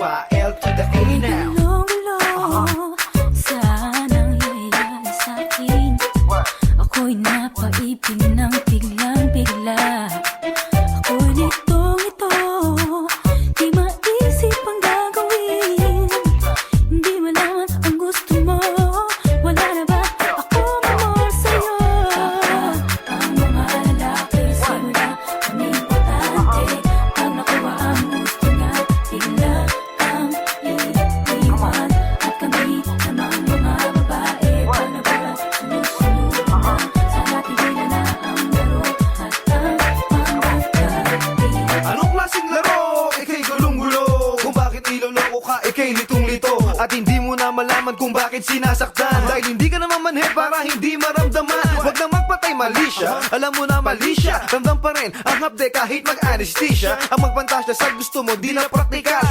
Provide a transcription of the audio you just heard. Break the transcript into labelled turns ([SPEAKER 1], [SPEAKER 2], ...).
[SPEAKER 1] L to the A now.
[SPEAKER 2] Gulong-gulo, sanang iyayari sa'kin. Ako'y napaibig ng biglang-bigla. Ako'y nitong-ito, di maisip ang gagawin. Hindi malaman ang gusto mo, wala na ba akong amor sa'yo? Ang mga lalaki simula kami importante. Pag nakuha ang gusto niya, bigla kang iiwan. At kami namang mga babae, paano ba sunod-sunod na? Sana tigilan na ang laro at ang pangkakati.
[SPEAKER 1] Anong klaseng laro? Ika'y gulong-gulo. Kung bakit niloloko ka, ika'y litong-lito. At hindi mo na malaman kung bakit sinasaktan. Dahil hindi ka naman manhid para hindi maramdaman. Huwag na magpatay, mali siya. Alam mo na mali siya. Ramdam pa rin ang hapde kahit mag-anesthesia. Ang magpantasya sa gusto mo, di na praktikal.